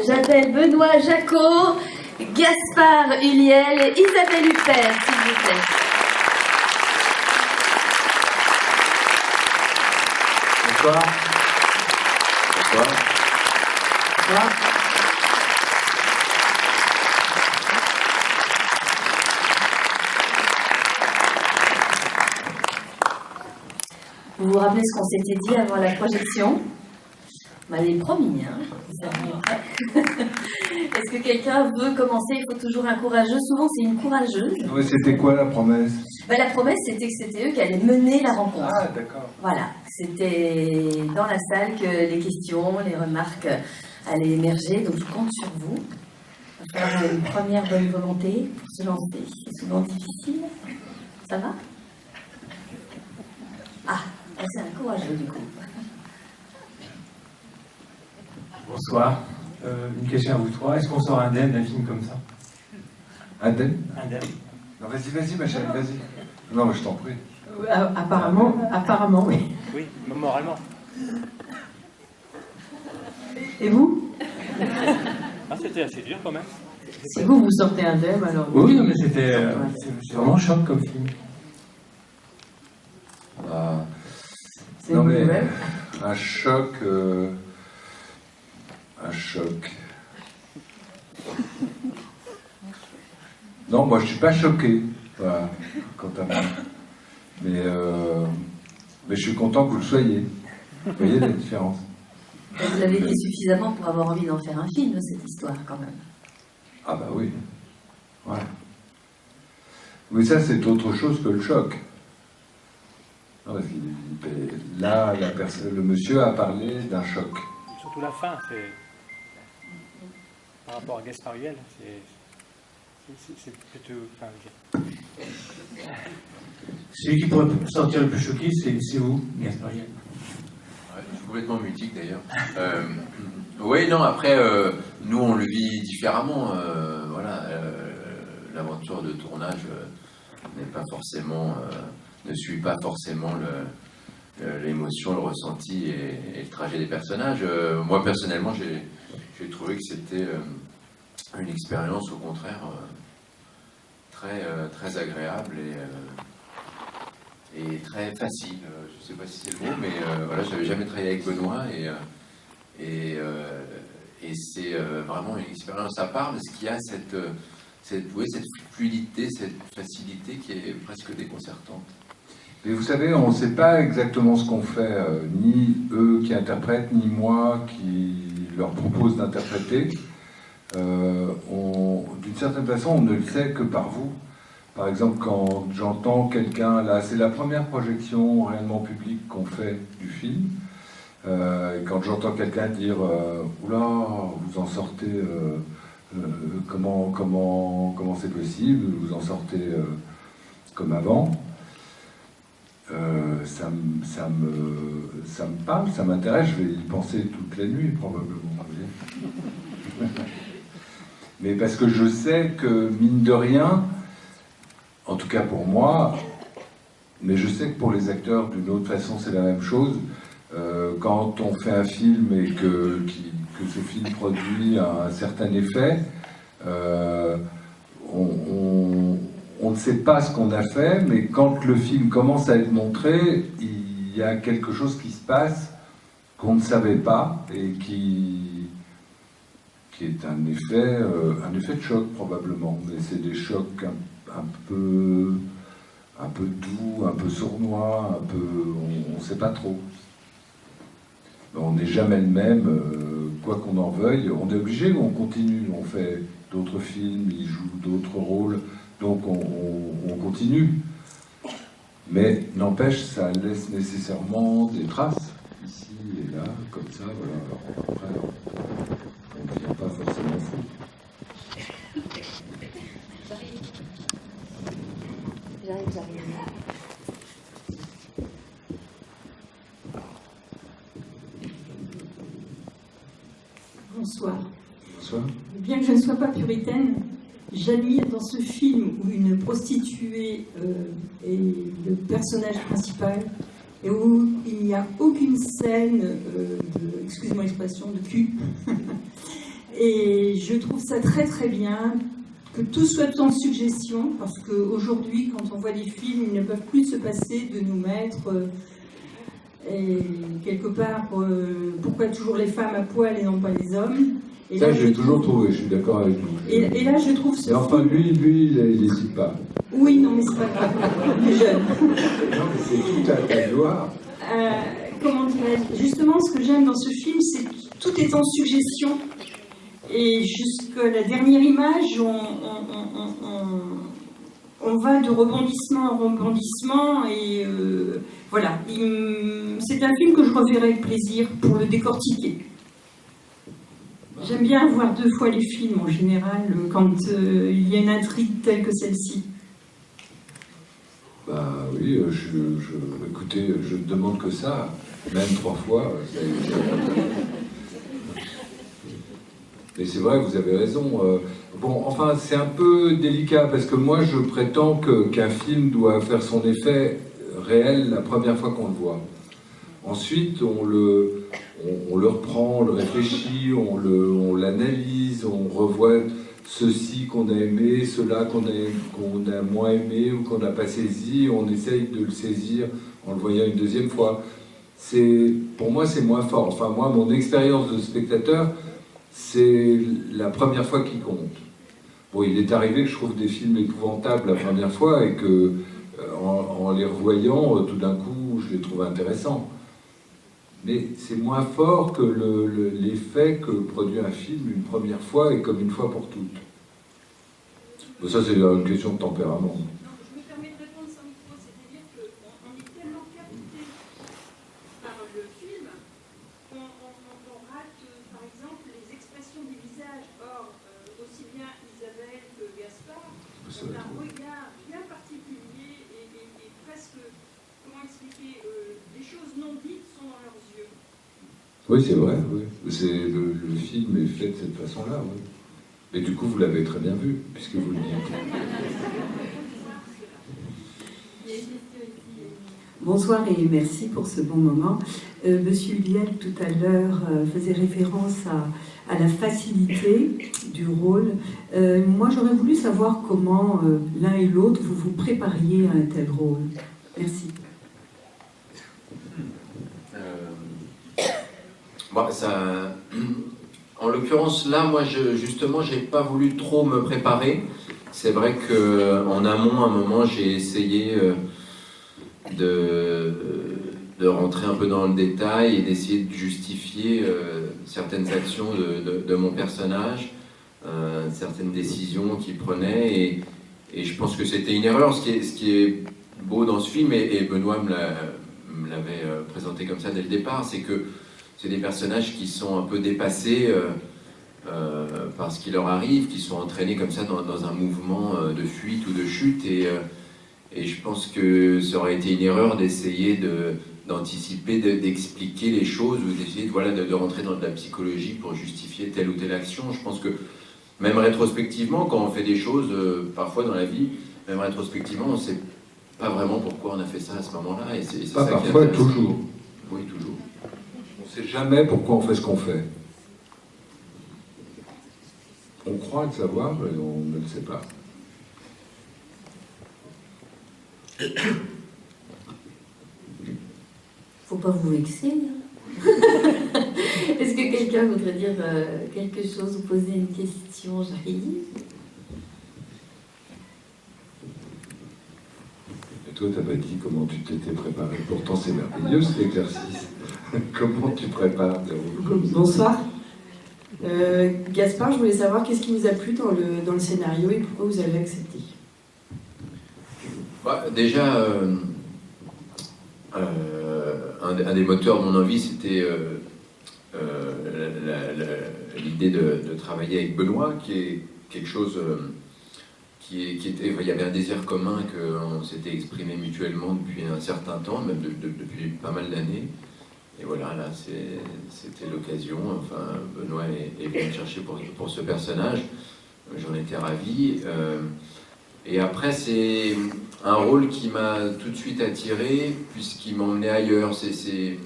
J'appelle Benoît Jacot, Gaspard Huliel et Isabelle Huppert, s'il vous plaît. Bonsoir. Bonsoir. Bonsoir. Vous vous rappelez ce qu'on s'était dit avant la projection? On m'avait promis, hein. Est-ce que quelqu'un veut commencer? Il faut toujours un courageux. Souvent, c'est une courageuse. Oui, c'était quoi la promesse? La promesse, c'était que c'était eux qui allaient mener la rencontre. Ah, d'accord. Voilà, c'était dans la salle que les questions, les remarques allaient émerger. Donc, je compte sur vous. Il va falloir une première bonne volonté pour se lancer. C'est souvent difficile. Ça va? Ah, c'est un courageux, du coup. Bonsoir. Une question à vous trois. Est-ce qu'on sort indemne d'un film comme ça? Indemne? Indemne. Non, vas-y, ma chérie, vas-y. Non, mais je t'en prie. Apparemment, oui. Oui, moralement. Et vous? Ah, c'était assez dur quand même. Si vous sortez indemne, alors... Oui, non, mais c'était vraiment choc comme film. C'est Non, une mais nouvelle. un choc... Un choc... Non, moi je suis pas choqué, voilà, quant à moi. Mais je suis content que vous le soyez. Vous voyez la différence? Vous avez été suffisamment pour avoir envie d'en faire un film, cette histoire, quand même. Ah bah oui. Ouais. Mais ça, c'est autre chose que le choc. Non, parce là, le monsieur a parlé d'un choc. Surtout la fin, c'est... Par rapport à Gaspard Huliel, c'est plutôt... Enfin, celui qui pourrait sortir le plus choqué, c'est vous, Gaspard Huliel. Ouais, je suis complètement mutique d'ailleurs. Oui, non, après, nous on le vit différemment. Voilà, l'aventure de tournage n'est pas forcément, ne suit pas forcément l'émotion, le ressenti et le trajet des personnages. Moi personnellement, j'ai trouvé que c'était une expérience au contraire très agréable et très facile. Je ne sais pas si c'est le mot, mais voilà, je n'avais jamais travaillé avec Benoît et c'est vraiment une expérience à part, parce qu'il y a cette fluidité, cette facilité qui est presque déconcertante. Et vous savez, on ne sait pas exactement ce qu'on fait, ni eux qui interprètent, ni moi qui leur propose d'interpréter. D'une certaine façon, on ne le sait que par vous. Par exemple, quand j'entends quelqu'un, là, c'est la première projection réellement publique qu'on fait du film. Quand j'entends quelqu'un dire oula, vous en sortez, comment c'est possible, vous en sortez comme avant, ça me parle, ça m'intéresse, je vais y penser toute la nuit probablement. Mais parce que je sais que, mine de rien, en tout cas pour moi, mais je sais que pour les acteurs d'une autre façon c'est la même chose, quand on fait un film et que ce film produit un certain effet, on ne sait pas ce qu'on a fait, mais quand le film commence à être montré, il y a quelque chose qui se passe qu'on ne savait pas et qui est un effet de choc probablement, mais c'est des chocs un peu doux, un peu sournois, on ne sait pas trop. On n'est jamais le même, quoi qu'on en veuille. On est obligé, on continue, on fait d'autres films, il joue d'autres rôles, donc on continue. Mais n'empêche, ça laisse nécessairement des traces, ici et là, comme ça, voilà. Après, on ne devient pas forcément fou. J'arrive. Bonsoir. Bonsoir. Bien que je ne sois pas puritaine, j'admire dans ce film où une prostituée est le personnage principal et où il n'y a aucune scène excusez-moi l'expression, de cul. Et je trouve ça très très bien que tout soit en suggestion, parce qu'aujourd'hui, quand on voit des films, ils ne peuvent plus se passer de nous mettre et quelque part, pourquoi toujours les femmes à poil et non pas les hommes. Et Ça, là, j'ai je toujours trouve- trouvé, je suis d'accord avec vous. Et là, je trouve ce Mais enfin, film- lui, il n'hésite pas. Oui, non, mais c'est pas grave, il est jeune. Non, mais c'est tout à ta gloire. Comment dirais-je, justement, ce que j'aime dans ce film, c'est que tout est en suggestion. Et jusqu'à la dernière image, on va de rebondissement en rebondissement. Et voilà, c'est un film que je reverrai avec plaisir pour le décortiquer. J'aime bien voir 2 fois les films en général quand il y a une intrigue telle que celle-ci. Bah oui, écoutez, je ne demande que ça, même 3 fois. Et c'est vrai, vous avez raison. Bon, enfin, c'est un peu délicat parce que moi, je prétends qu'un film doit faire son effet réel la première fois qu'on le voit. Ensuite, on le reprend, on le réfléchit, on l'analyse, on revoit ceci qu'on a aimé, cela qu'on a moins aimé ou qu'on n'a pas saisi, on essaye de le saisir en le voyant une deuxième fois. Pour moi, c'est moins fort. Enfin, moi, mon expérience de spectateur, c'est la première fois qui compte. Bon, il est arrivé que je trouve des films épouvantables la première fois et que, en les revoyant, tout d'un coup, je les trouve intéressants. Mais c'est moins fort que l'effet que produit un film une première fois et comme une fois pour toutes. Bon, ça, c'est une question de tempérament. Non, je me permets de répondre sans micro, c'est-à-dire qu'on est tellement capté par le film qu'on rate, par exemple, les expressions du visage. Or, aussi bien Isabelle que Gaspard ont un regard bien particulier et presque, comment expliquer, des choses non dites sont dans leurs yeux. Oui, c'est vrai. Oui. Le film est fait de cette façon-là. Oui. Mais du coup, vous l'avez très bien vu, puisque vous le dites. Bonsoir et merci pour ce bon moment. Monsieur Liel, tout à l'heure, faisait référence à la facilité du rôle. Moi, j'aurais voulu savoir comment l'un et l'autre, vous vous prépariez à un tel rôle. Merci. Bon, en l'occurrence, là, moi, justement, j'ai pas voulu trop me préparer. C'est vrai qu'en amont, à un moment, j'ai essayé de rentrer un peu dans le détail et d'essayer de justifier certaines actions de mon personnage, certaines décisions qu'il prenait. Et je pense que c'était une erreur. Ce qui est beau dans ce film, et Benoît me l'avait présenté comme ça dès le départ, c'est que c'est des personnages qui sont un peu dépassés par ce qui leur arrive, qui sont entraînés comme ça dans un mouvement de fuite ou de chute. Et je pense que ça aurait été une erreur d'essayer d'anticiper, d'expliquer les choses ou d'essayer de rentrer dans de la psychologie pour justifier telle ou telle action. Je pense que même rétrospectivement, quand on fait des choses, parfois dans la vie, même rétrospectivement, on ne sait pas vraiment pourquoi on a fait ça à ce moment-là. Et c'est Pas ça parfois, qui est intéressant. toujours. Oui, toujours. On ne sait jamais pourquoi on fait ce qu'on fait. On croit le savoir, mais on ne le sait pas. Faut pas vous vexer. Hein. Est-ce que quelqu'un voudrait dire quelque chose ou poser une question, j'arrive? Et toi, tu n'as pas dit comment tu t'étais préparé. Pourtant, c'est merveilleux cet exercice. Comment tu prépares tes rôles? Bonsoir. Gaspard, je voulais savoir qu'est-ce qui vous a plu dans le scénario et pourquoi vous avez accepté. Bah, déjà, un des moteurs de mon envie, c'était l'idée de travailler avec Benoît, qui est quelque chose qui était... Il y avait un désir commun qu'on s'était exprimé mutuellement depuis un certain temps, même depuis pas mal d'années. Et voilà, là, c'était l'occasion. Enfin, Benoît est venu me chercher pour ce personnage. J'en étais ravi. Et après, c'est un rôle qui m'a tout de suite attiré, puisqu'il m'emmenait ailleurs. C'est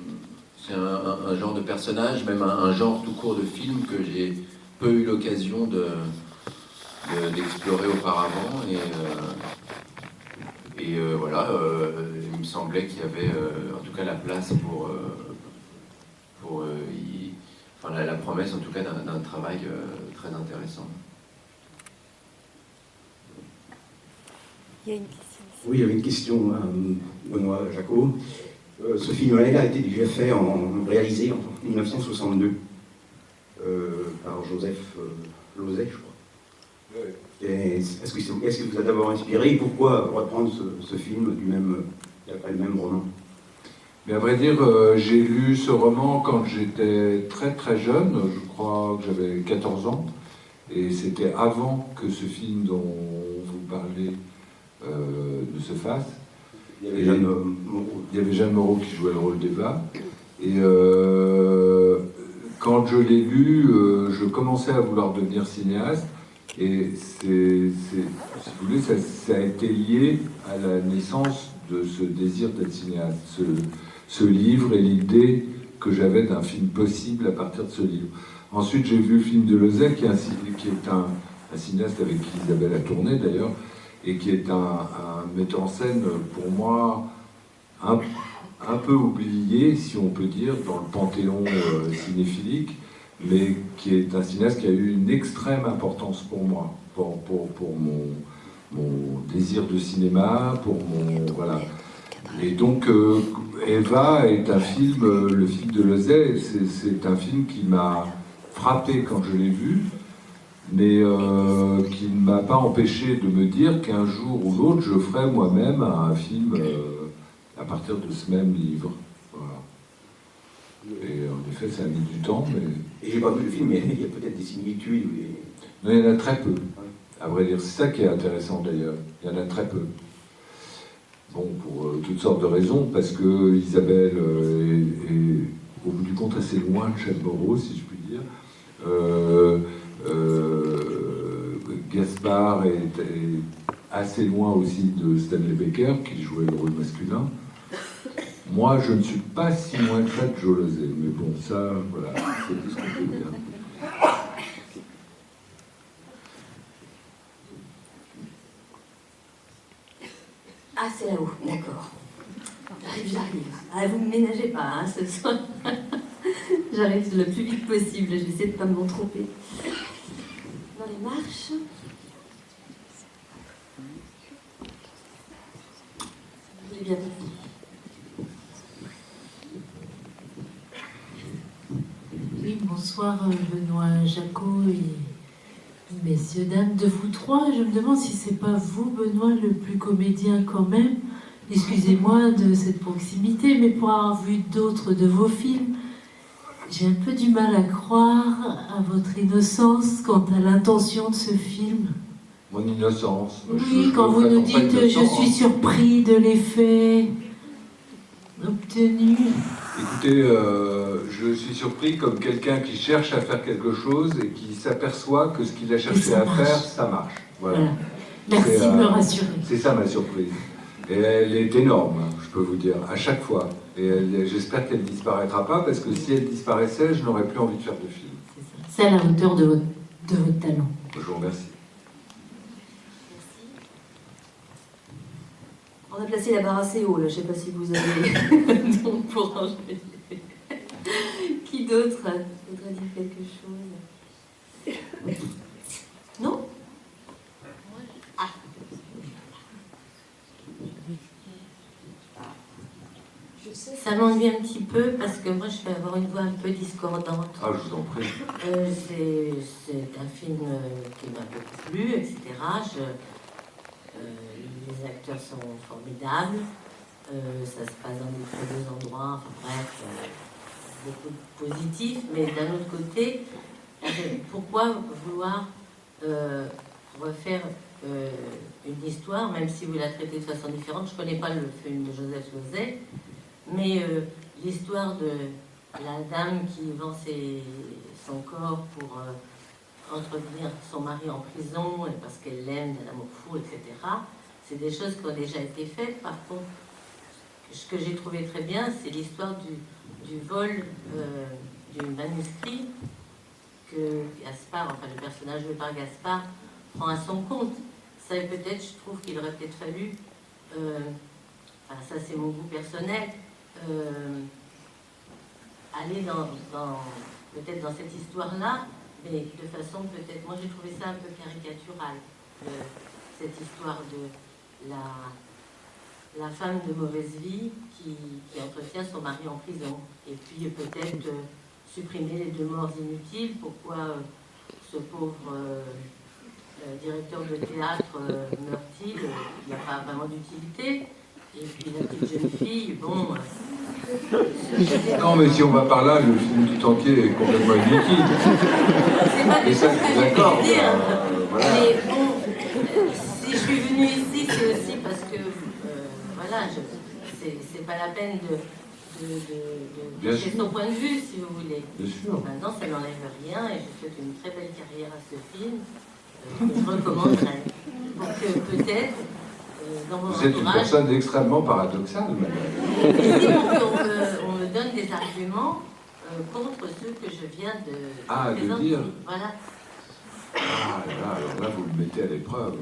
un genre de personnage, même un genre tout court de film que peu eu l'occasion d'explorer auparavant. Et voilà, il me semblait qu'il y avait en tout cas la place enfin, la promesse en tout cas d'un travail très intéressant. Il y a une question. Oui, il y avait une question à Benoît Jacot. Ce film-là a été déjà réalisé en 1962 par Joseph Losey, je crois. Est-ce que vous a d'abord inspiré? Pourquoi reprendre ce film d'après le même roman? Mais à vrai dire, j'ai lu ce roman quand j'étais très très jeune, je crois que j'avais 14 ans, et c'était avant que ce film dont vous parlez ne se fasse. Il y avait Jeanne Moreau. Il y avait Jeanne Moreau qui jouait le rôle d'Eva. Et quand je l'ai lu, je commençais à vouloir devenir cinéaste. Et si vous voulez, ça a été lié à la naissance de ce désir d'être cinéaste. Ce livre et l'idée que j'avais d'un film possible à partir de ce livre. Ensuite, j'ai vu le film de Losey, qui est un cinéaste avec qui Isabelle a tourné d'ailleurs, et qui est un metteur en scène, pour moi, un peu oublié, si on peut dire, dans le panthéon cinéphilique, mais qui est un cinéaste qui a eu une extrême importance pour moi, pour mon désir de cinéma, pour mon... Voilà. Et donc, Eva est un film, le film de Losey, c'est un film qui m'a frappé quand je l'ai vu, mais qui ne m'a pas empêché de me dire qu'un jour ou l'autre, je ferai moi-même un film à partir de ce même livre. Voilà. Et en effet, ça a mis du temps, mais... Et j'ai pas vu le film, mais il y a peut-être des similitudes. Mais il y en a très peu, à vrai dire. C'est ça qui est intéressant d'ailleurs. Il y en a très peu. Bon, pour toutes sortes de raisons, parce que Isabelle est au bout du compte assez loin de Jeanne Moreau, si je puis dire. Gaspard est assez loin aussi de Stanley Baker, qui jouait le rôle masculin. Moi, je ne suis pas si loin que ça de Joe Losey, mais bon, ça, voilà, c'est tout ce qu'on peut dire. Ah, c'est là-haut, d'accord. J'arrive. Ah, vous ne me ménagez pas, hein, ce soir. J'arrive le plus vite possible, je vais essayer de ne pas me tromper. Dans les marches. J'ai bien compris. Oui, bonsoir Benoît Jacot et messieurs, dames, de vous trois. Je me demande si c'est pas vous, Benoît, le plus comédien quand même. Excusez-moi de cette proximité, mais pour avoir vu d'autres de vos films, j'ai un peu du mal à croire à votre innocence quant à l'intention de ce film. Mon innocence. Oui, quand vous nous dites « je suis surpris de l'effet obtenu ». Écoutez, je suis surpris comme quelqu'un qui cherche à faire quelque chose et qui s'aperçoit que ce qu'il a cherché à faire, ça marche. Voilà. Merci de me rassurer. C'est ça ma surprise. Et elle est énorme, hein, je peux vous dire, à chaque fois. Et j'espère qu'elle ne disparaîtra pas, parce que si elle disparaissait, je n'aurais plus envie de faire de film. C'est à la hauteur de votre talent. Je vous remercie. On a placé la barre assez haut, là. Je ne sais pas si vous avez... Donc, pour enlever... Qui d'autre voudrait dire quelque chose? Non? Ah. Ça m'ennuie un petit peu parce que moi je vais avoir une voix un peu discordante. Ah, je vous en prie. C'est un film qui m'a beaucoup plu, etc. Les acteurs sont formidables. Ça se passe dans de très beaux endroits. Enfin bref, beaucoup de positifs. Mais d'un autre côté, pourquoi vouloir refaire une histoire, même si vous la traitez de façon différente? Je ne connais pas le film de Joseph Losey. Mais l'histoire de la dame qui vend son corps pour entretenir son mari en prison et parce qu'elle l'aime d'un amour fou, etc., c'est des choses qui ont déjà été faites. Par contre, ce que j'ai trouvé très bien, c'est l'histoire du vol du manuscrit que Gaspard, enfin le personnage joué par Gaspard, prend à son compte. Ça, peut-être, je trouve qu'il aurait peut-être fallu, enfin ça c'est mon goût personnel, aller peut-être dans cette histoire-là, mais de façon peut-être, moi j'ai trouvé ça un peu caricatural, cette histoire de la femme de mauvaise vie qui entretient son mari en prison. Et puis peut-être supprimer les 2 morts inutiles. Pourquoi ce pauvre directeur de théâtre meurt-il? Il n'y a pas vraiment d'utilité. Et puis la petite jeune fille, bon... Non, mais si on va par là, le film tout entier est complètement inutile. C'est pas Et ça, je suis d'accord. Voilà. Mais bon, si je suis venue ici, c'est aussi parce que, voilà, c'est pas la peine de donner son point de vue, si vous voulez. Bien sûr. Maintenant, ça n'enlève rien, et je souhaite une très belle carrière à ce film, que je recommanderais. Donc peut-être... Vous êtes une personne extrêmement paradoxale, madame. Ici, on me donne des arguments contre ceux que je viens de présenter. Dire. Voilà. Ah, alors là, vous le mettez à l'épreuve.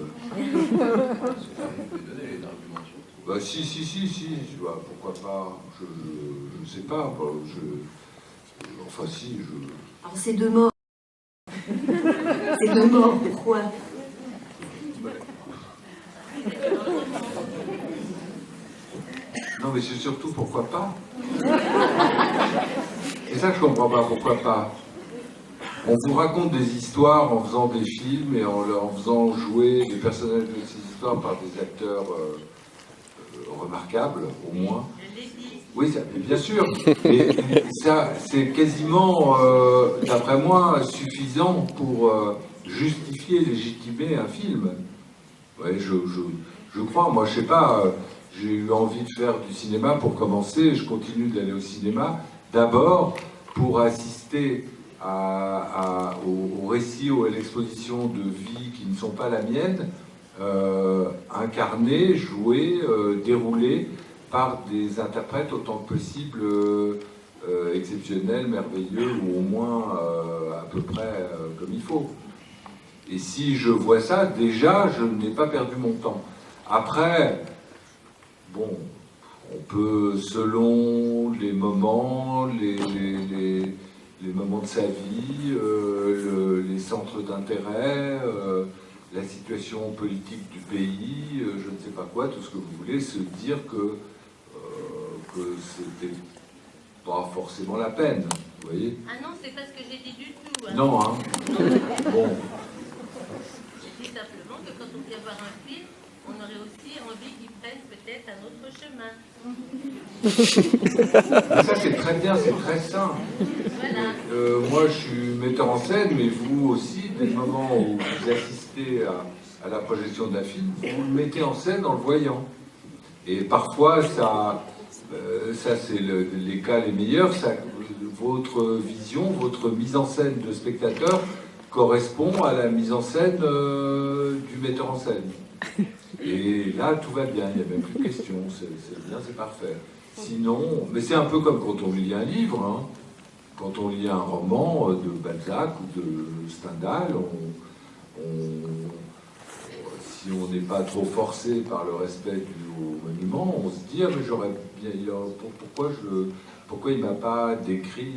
Bah, si. Bah, pourquoi pas? Je ne sais pas. Bah, enfin, si, Alors, c'est 2 morts. C'est 2 morts, pourquoi? Non, mais c'est surtout pourquoi pas. C'est ça que je comprends pas, pourquoi pas. On vous raconte des histoires en faisant des films et en faisant jouer les personnages de ces histoires par des acteurs remarquables, au moins. Oui, ça, bien sûr. Mais ça, c'est quasiment, d'après moi, suffisant pour justifier, légitimer un film. Ouais, je crois. Moi, je sais pas. J'ai eu envie de faire du cinéma pour commencer. Je continue d'aller au cinéma. D'abord, pour assister au récit ou à l'exposition de vie qui ne sont pas la mienne, incarnées, jouées, déroulées par des interprètes autant que possible exceptionnels, merveilleux, ou au moins à peu près comme il faut. Et si je vois ça, déjà, je n'ai pas perdu mon temps. Après, bon, on peut, selon les moments, les moments de sa vie, les centres d'intérêt, la situation politique du pays, je ne sais pas quoi, tout ce que vous voulez, se dire que c'était pas forcément la peine, vous voyez? Ah non, c'est pas ce que j'ai dit du tout. Hein. Non, hein. Bon. J'ai dit simplement que quand on vient voir un film, on aurait aussi envie qu'il prenne peut-être un autre chemin. Ça, c'est très bien, c'est très sain. Voilà. Moi, je suis metteur en scène, mais vous aussi, dès le moment où vous assistez à la projection d'un film, vous le mettez en scène en le voyant. Et parfois, ça c'est les cas les meilleurs, votre vision, votre mise en scène de spectateur correspond à la mise en scène du metteur en scène. Et là, tout va bien, il n'y a même plus de questions, c'est bien, c'est parfait. Sinon, mais c'est un peu comme quand on lit un livre, hein. Quand on lit un roman de Balzac ou de Stendhal, si on n'est pas trop forcé par le respect du monument, on se dit, ah, mais j'aurais bien, pourquoi il ne m'a pas décrit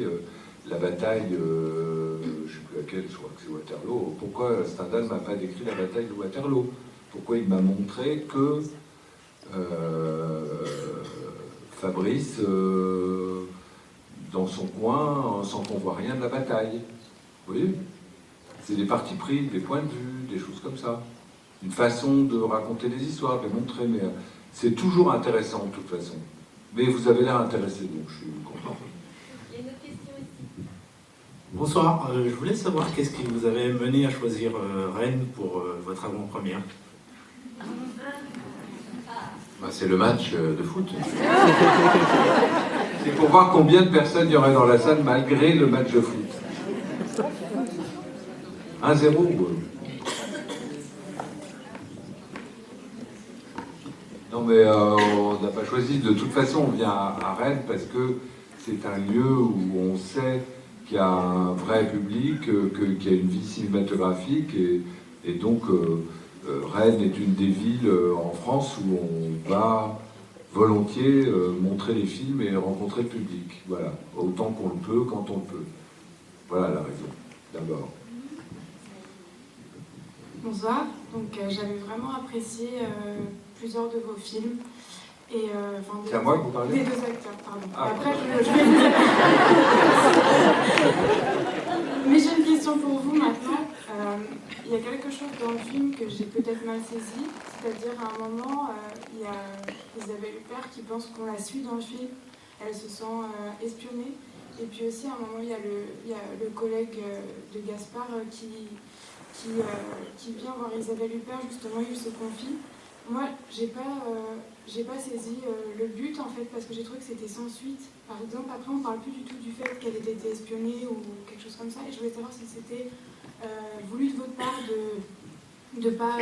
la bataille, je ne sais plus laquelle, je crois que c'est Waterloo, pourquoi Stendhal ne m'a pas décrit la bataille de Waterloo? Pourquoi il m'a montré que Fabrice, dans son coin, sans qu'on voit rien de la bataille? Vous voyez? C'est des partis pris, des points de vue, des choses comme ça. Une façon de raconter des histoires, de les montrer, mais c'est toujours intéressant de toute façon. Mais vous avez l'air intéressé, donc je suis content. Il y a une autre question ici. Bonsoir, je voulais savoir qu'est-ce qui vous avait mené à choisir Rennes pour votre avant-première. Bah, c'est le match de foot. C'est pour voir combien de personnes il y aurait dans la salle malgré le match de foot. 1-0. Non mais on n'a pas choisi. De toute façon, on vient à Rennes parce que c'est un lieu où on sait qui a un vrai public, qui a une vie cinématographique, et donc Rennes est une des villes en France où on va volontiers montrer les films et rencontrer le public. Voilà, autant qu'on le peut, quand on le peut. Voilà la raison, d'abord. Bonsoir, donc j'avais vraiment apprécié plusieurs de vos films. C'est à moi que vous parlez? Des deux acteurs, pardon. Ah. Après, je vais vous... Mais j'ai une question pour vous maintenant. Il y a quelque chose dans le film que j'ai peut-être mal saisi, c'est-à-dire à un moment, il y a Isabelle Huppert qui pense qu'on la suit dans le film, elle se sent espionnée, et puis aussi à un moment il y a le collègue de Gaspard qui vient voir Isabelle Huppert, justement il se confie. Moi, j'ai pas saisi le but en fait, parce que j'ai trouvé que c'était sans suite. Par exemple, après on parle plus du tout du fait qu'elle ait été espionnée ou quelque chose comme ça, et je voulais savoir si c'était voulu de votre part de pas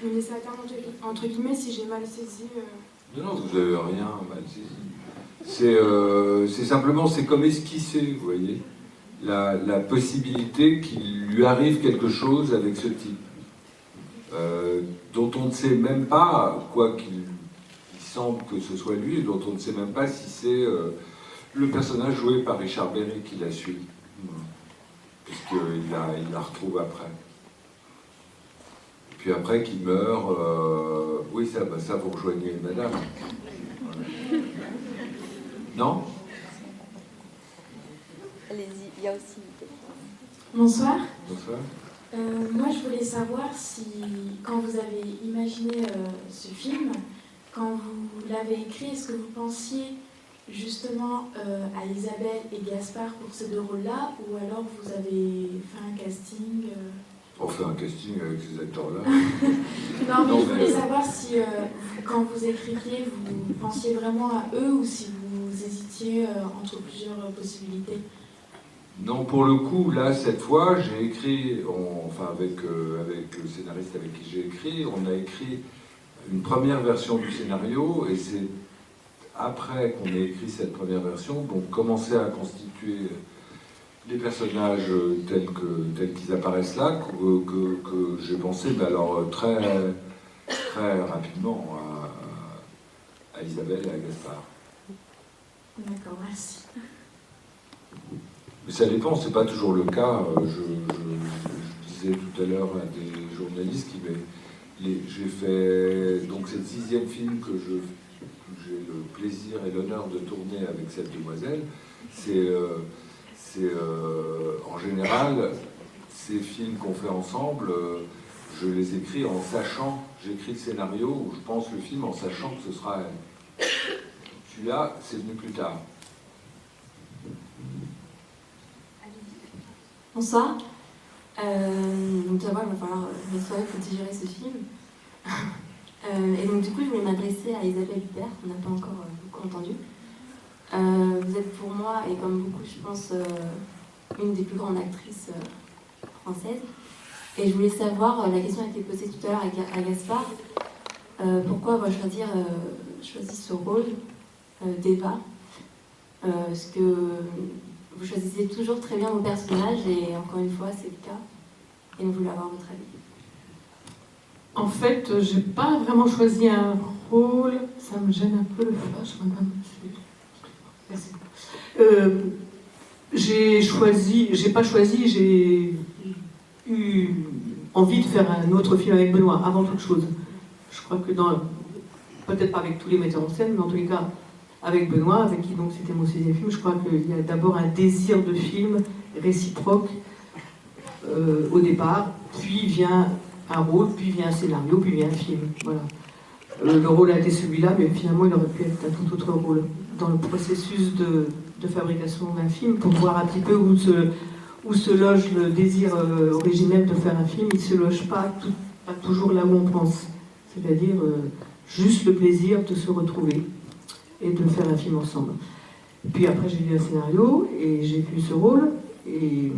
me laisser attendre entre guillemets si j'ai mal saisi. Non, vous n'avez rien mal saisi. C'est simplement, c'est comme esquisser, vous voyez, la possibilité qu'il lui arrive quelque chose avec ce type. Dont on ne sait même pas, quoi qu'il semble que ce soit lui, dont on ne sait même pas si c'est le personnage joué par Richard Berry qui la suit, puisqu'il la retrouve après. Et puis après qu'il meurt, oui, ça vous rejoignez madame. Non? Allez-y, il y a aussi une question. Bonsoir. Bonsoir. Moi, je voulais savoir si, quand vous avez imaginé ce film, quand vous l'avez écrit, est-ce que vous pensiez justement à Isabelle et Gaspard pour ces deux rôles-là, ou alors vous avez fait un casting On fait un casting avec ces acteurs-là. Non, mais je voulais savoir si, quand vous écriviez, vous pensiez vraiment à eux, ou si vous hésitiez entre plusieurs possibilités. Non, pour le coup, là, cette fois, j'ai écrit, avec le scénariste avec qui j'ai écrit, on a écrit une première version du scénario, et c'est après qu'on ait écrit cette première version, donc commencer à constituer les personnages tels qu'ils apparaissent là, que j'ai pensé, mais alors très rapidement à Isabelle et à Gaspard. D'accord, merci. Mais ça dépend, c'est pas toujours le cas. Je disais tout à l'heure à des journalistes j'ai fait donc cette 6e film que j'ai le plaisir et l'honneur de tourner avec cette demoiselle. C'est en général ces films qu'on fait ensemble, je les écris en sachant, j'écris le scénario ou je pense le film en sachant que ce sera elle. Celui-là, c'est venu plus tard. Bonsoir. Donc d'abord, il va falloir une soirée pour digérer ce film. Et donc du coup, je voulais m'adresser à Isabelle Huppert, qu'on n'a pas encore beaucoup entendu. Vous êtes pour moi, et comme beaucoup, je pense, une des plus grandes actrices françaises. Et je voulais savoir, la question a été posée tout à l'heure à Gaspard, pourquoi avoir choisi ce rôle d'Eva, parce que vous choisissez toujours très bien vos personnages, et encore une fois, c'est le cas. Et je voulais avoir votre avis. En fait, j'ai pas vraiment choisi un rôle. Ça me gêne un peu le flash, madame. Merci. J'ai eu envie de faire un autre film avec Benoît, avant toute chose. Je crois que peut-être pas avec tous les metteurs en scène, mais en tous les cas, avec Benoît, avec qui donc c'était mon 6e film, je crois qu'il y a d'abord un désir de film réciproque au départ, puis vient un rôle, puis vient un scénario, puis vient un film. Voilà. Le rôle a été celui-là, mais finalement il aurait pu être un tout autre rôle dans le processus de fabrication d'un film, pour voir un petit peu où se loge le désir originel de faire un film. Il ne se loge pas toujours là où on pense, c'est-à-dire juste le plaisir de se retrouver et de faire un film ensemble. Puis après j'ai lu un scénario et j'ai vu ce rôle, et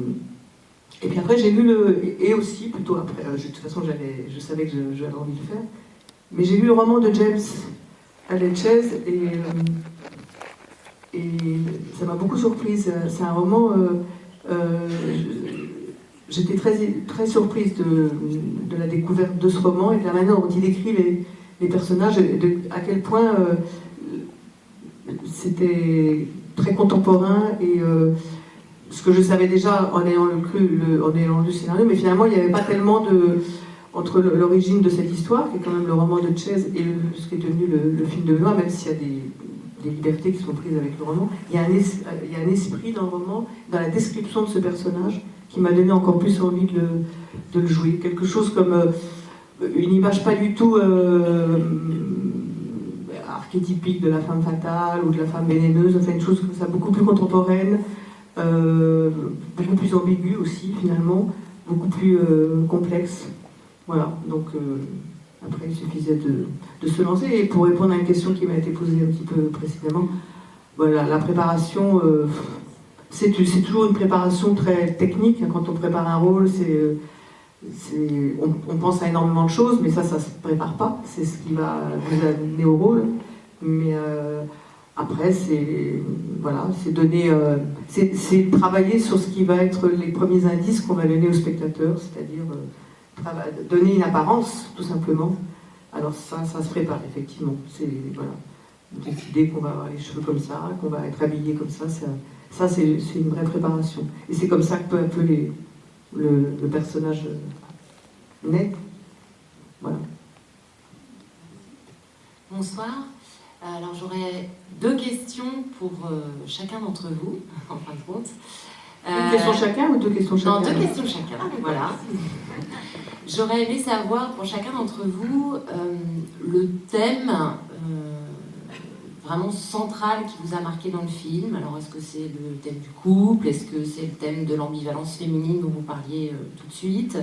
puis après j'ai lu et aussi plutôt après, de toute façon je savais que j'avais envie de le faire, mais j'ai lu le roman de James Allen Chase, et ça m'a beaucoup surprise. C'est un roman J'étais très surprise de la découverte de ce roman et de la manière dont il décrit les personnages, et à quel point c'était très contemporain, et ce que je savais déjà en ayant lu le scénario, mais finalement il n'y avait pas tellement entre l'origine de cette histoire, qui est quand même le roman de Chaise, et ce qui est devenu le film de Benoît, même s'il y a des libertés qui sont prises avec le roman, il y a un esprit dans le roman, dans la description de ce personnage, qui m'a donné encore plus envie de le jouer. Quelque chose comme une image pas du tout archétypique de la femme fatale ou de la femme vénéneuse, enfin une chose comme ça, beaucoup plus contemporaine, beaucoup plus ambiguë aussi finalement, beaucoup plus complexe. Voilà, donc après il suffisait de se lancer. Et pour répondre à une question qui m'a été posée un petit peu précédemment, voilà, la préparation, c'est toujours une préparation très technique. Quand on prépare un rôle, on pense à énormément de choses, mais ça se prépare pas. C'est ce qui va vous amener au rôle. Mais après, c'est travailler sur ce qui va être les premiers indices qu'on va donner au spectateur, c'est-à-dire donner une apparence, tout simplement. Alors ça se prépare, effectivement. C'est décider qu'on va avoir les cheveux comme ça, qu'on va être habillé comme ça, c'est une vraie préparation. Et c'est comme ça que peu à peu le personnage naît. Voilà. Bonsoir. Alors j'aurais 2 questions pour chacun d'entre vous, en fin de compte. Une question chacun ou 2 questions chacun? Non, 2 questions chacun, voilà. J'aurais aimé savoir pour chacun d'entre vous le thème vraiment central qui vous a marqué dans le film. Alors est-ce que c'est le thème du couple? Est-ce que c'est le thème de l'ambivalence féminine dont vous parliez tout de suite?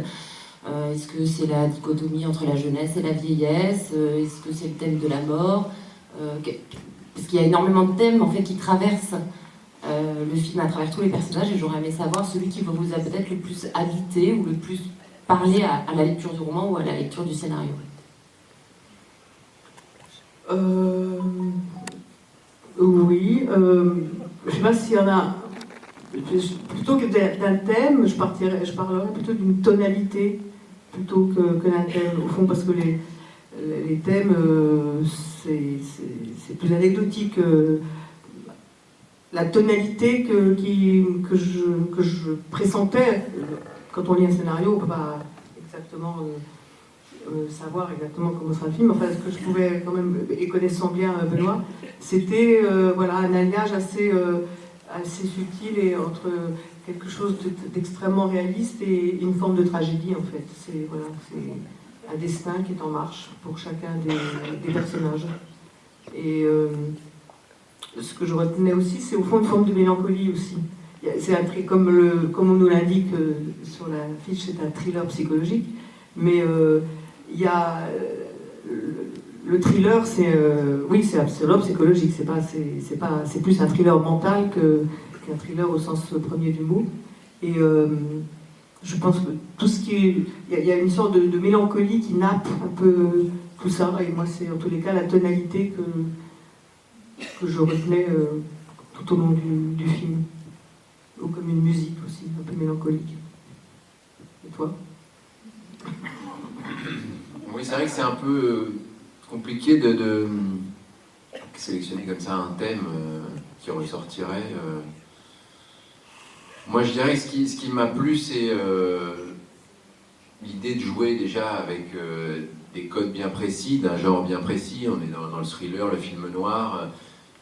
Est-ce que c'est la dichotomie entre la jeunesse et la vieillesse? Est-ce que c'est le thème de la mort? Parce qu'il y a énormément de thèmes en fait qui traversent le film à travers tous les personnages, et j'aurais aimé savoir celui qui vous a peut-être le plus habité ou le plus parlé à la lecture du roman ou à la lecture du scénario. Oui, je ne sais pas s'il y en a. Plutôt que d'un thème, je parlerais plutôt d'une tonalité plutôt que d'un thème, au fond, parce que les thèmes, c'est plus anecdotique. La tonalité que je pressentais, quand on lit un scénario, on ne peut pas exactement savoir exactement comment sera le film. Enfin, ce que je pouvais quand même, et connaissant bien Benoît, c'était un alliage assez subtil et entre quelque chose d'extrêmement réaliste et une forme de tragédie, en fait. C'est un destin qui est en marche pour chacun des personnages. Et ce que je retenais aussi, c'est au fond une forme de mélancolie aussi. C'est comme on nous l'indique sur la fiche, c'est un thriller psychologique, mais il y a le thriller, c'est un thriller psychologique, c'est plus un thriller mental qu'un thriller au sens premier du mot. Et je pense que tout ce il y a une sorte de mélancolie qui nappe un peu tout ça, et moi c'est en tous les cas la tonalité que je retenais tout au long du film, ou comme une musique aussi, un peu mélancolique. Et toi? Oui, c'est vrai que c'est un peu compliqué de sélectionner comme ça un thème qui ressortirait. Moi, je dirais que ce qui m'a plu, c'est l'idée de jouer déjà avec des codes bien précis, d'un genre bien précis. On est dans le thriller, le film noir.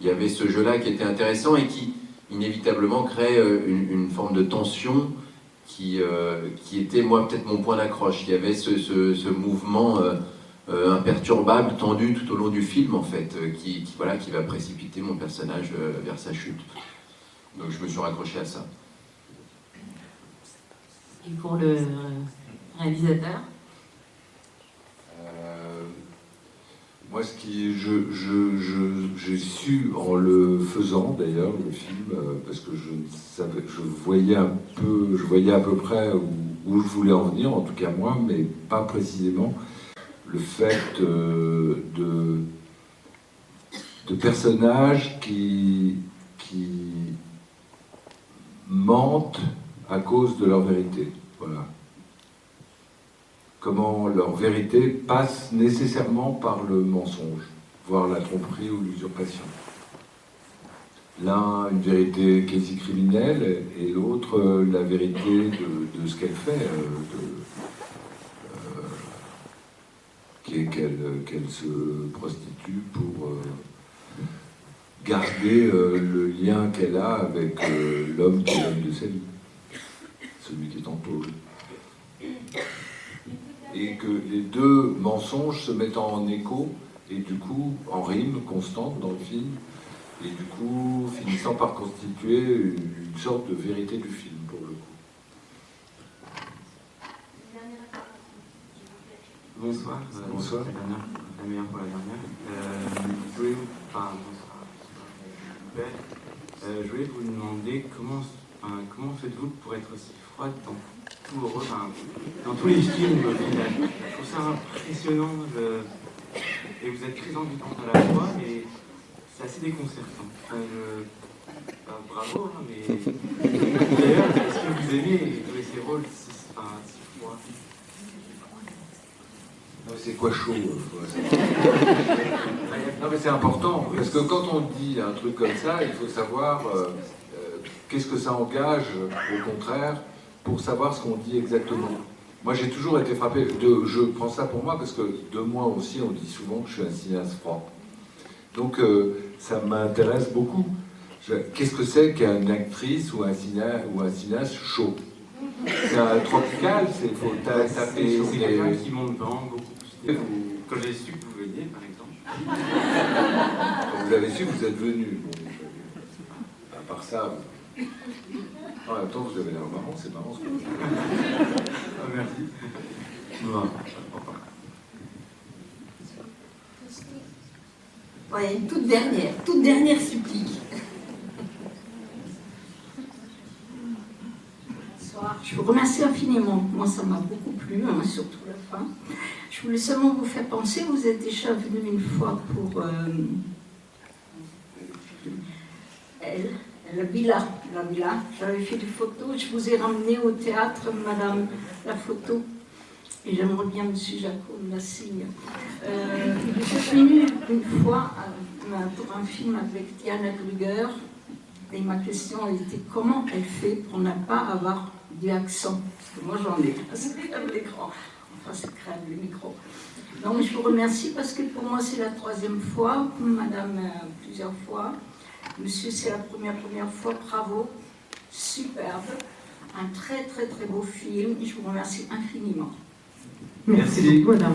Il y avait ce jeu-là qui était intéressant et qui, inévitablement, crée une forme de tension qui était, moi, peut-être mon point d'accroche. Il y avait ce mouvement imperturbable, tendu tout au long du film, en fait, qui va précipiter mon personnage vers sa chute. Donc je me suis raccroché à ça. Et pour le réalisateur? Moi, j'ai su en le faisant d'ailleurs le film, parce que je voyais à peu près où je voulais en venir, en tout cas moi, mais pas précisément le fait de personnages qui mentent à cause de leur vérité. Voilà. Comment leur vérité passe nécessairement par le mensonge, voire la tromperie ou l'usurpation. L'un, une vérité quasi criminelle, et l'autre, la vérité de ce qu'elle fait, qui est qu'elle se prostitue pour garder le lien qu'elle a avec l'homme qui est l'homme de sa vie, celui qui est en tôle. Et que les deux mensonges se mettent en écho, et du coup, en rime constante dans le film, et du coup, finissant par constituer une sorte de vérité du film, pour le coup. Bonsoir. Bonsoir. La meilleure pour la dernière. Je voulais vous demander comment faites-vous pour être aussi froide dans tous les films au final. Je trouve ça impressionnant et vous êtes très ambivalente à la fois, mais c'est assez déconcertant. Bravo, hein, mais d'ailleurs, est-ce que vous aimez jouer ces rôles si froids? C'est quoi chaud? Non mais c'est important, parce que quand on dit un truc comme ça, il faut savoir qu'est-ce que ça engage, au contraire, pour savoir ce qu'on dit exactement. Moi j'ai toujours été frappé, je prends ça pour moi, parce que de moi aussi on dit souvent que je suis un cinéaste froid. Donc ça m'intéresse beaucoup. Qu'est-ce que c'est qu'une actrice ou un cinéaste chaud? C'est un tropical, il faut taper sur c'est quelqu'un qui monte vraiment beaucoup. Quand j'ai su que vous veniez, par exemple. Quand vous avez su, vous êtes venu. Bon, à part ça, en même temps, vous avez l'air marrant, c'est marrant ce que vous dites. Ah, merci. Non. Ouais, une toute dernière supplique. Je vous remercie infiniment. Moi, ça m'a beaucoup plu, hein, surtout la fin. Je voulais seulement vous faire penser, vous êtes déjà venu une fois pour la villa. J'avais fait des photos, je vous ai ramené au théâtre, madame, la photo. Et j'aimerais bien, monsieur Jacot, me la signe. Je suis venue une fois pour un film avec Diana Kruger. Et ma question était comment elle fait pour ne pas avoir du accent? Parce que moi j'en ai, ça crève l'écran. Enfin, ça crève le micro. Donc je vous remercie parce que pour moi c'est la 3e fois, madame plusieurs fois. Monsieur, c'est la première fois, bravo, superbe. Un très beau film et je vous remercie infiniment. Merci beaucoup, madame.